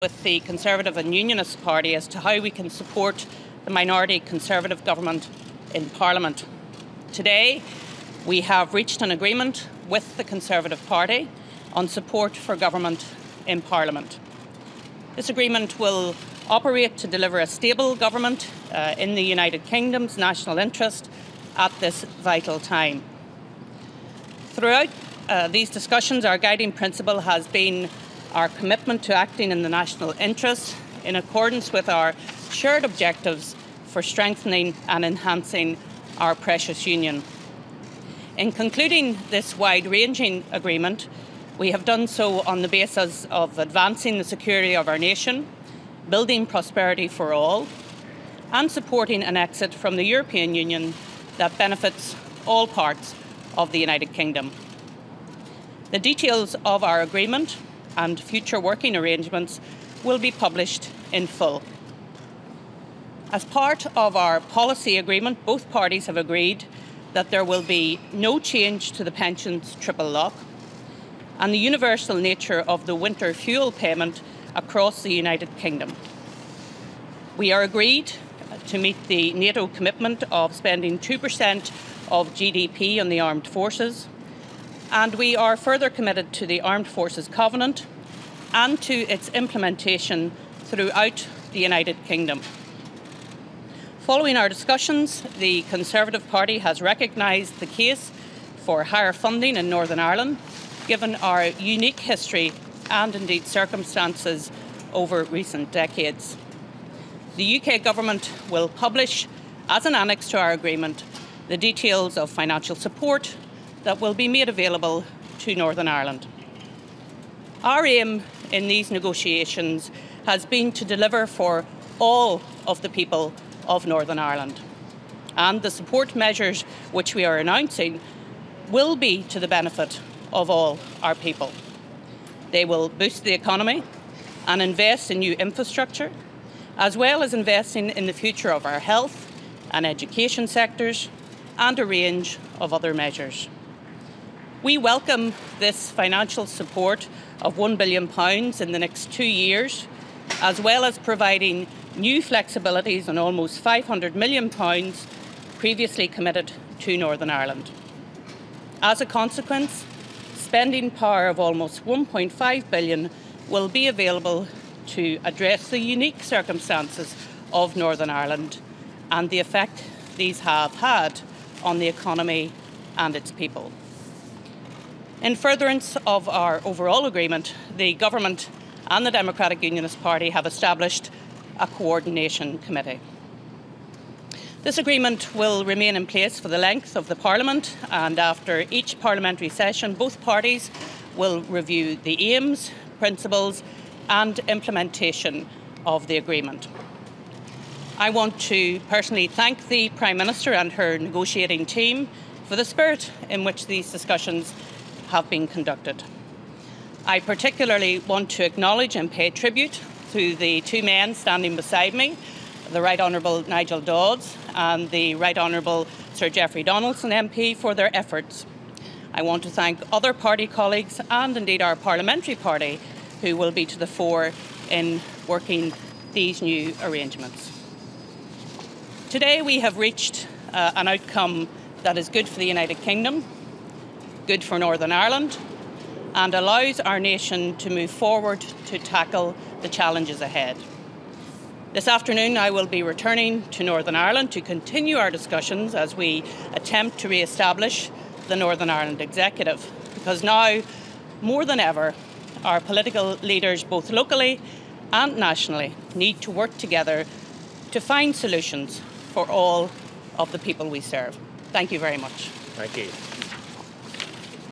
with the Conservative and Unionist Party as to how we can support the minority Conservative government in Parliament. Today, we have reached an agreement with the Conservative Party on support for government in Parliament. This agreement will operate to deliver a stable government in the United Kingdom's national interest at this vital time. Throughout these discussions, our guiding principle has been our commitment to acting in the national interest in accordance with our shared objectives for strengthening and enhancing our precious union. In concluding this wide-ranging agreement, we have done so on the basis of advancing the security of our nation, building prosperity for all, and supporting an exit from the European Union that benefits all parts of the United Kingdom. The details of our agreement and future working arrangements will be published in full. As part of our policy agreement, both parties have agreed that there will be no change to the pensions triple lock and the universal nature of the winter fuel payment across the United Kingdom. We are agreed to meet the NATO commitment of spending 2% of GDP on the armed forces, and we are further committed to the Armed Forces Covenant and to its implementation throughout the United Kingdom. Following our discussions, the Conservative Party has recognised the case for higher funding in Northern Ireland, given our unique history and indeed circumstances over recent decades. The UK Government will publish, as an annex to our agreement, the details of financial support that will be made available to Northern Ireland. Our aim in these negotiations has been to deliver for all of the people of Northern Ireland, and the support measures which we are announcing will be to the benefit of all our people. They will boost the economy and invest in new infrastructure, as well as investing in the future of our health and education sectors and a range of other measures. We welcome this financial support of £1 billion in the next 2 years, as well as providing new flexibilities on almost £500 million previously committed to Northern Ireland. As a consequence, spending power of almost £1.5 billion will be available to address the unique circumstances of Northern Ireland and the effect these have had on the economy and its people. In furtherance of our overall agreement, the Government and the Democratic Unionist Party have established a coordination committee. This agreement will remain in place for the length of the Parliament, and after each parliamentary session, both parties will review the aims, principles and implementation of the agreement. I want to personally thank the Prime Minister and her negotiating team for the spirit in which these discussions have been conducted. I particularly want to acknowledge and pay tribute to the two men standing beside me, the Right Honourable Nigel Dodds and the Right Honourable Sir Geoffrey Donaldson MP, for their efforts. I want to thank other party colleagues and indeed our parliamentary party who will be to the fore in working these new arrangements. Today we have reached an outcome that is good for the United Kingdom, good for Northern Ireland, and allows our nation to move forward to tackle the challenges ahead. This afternoon I will be returning to Northern Ireland to continue our discussions as we attempt to re-establish the Northern Ireland Executive, because now, more than ever, our political leaders, both locally and nationally, need to work together to find solutions for all of the people we serve. Thank you very much. Thank you.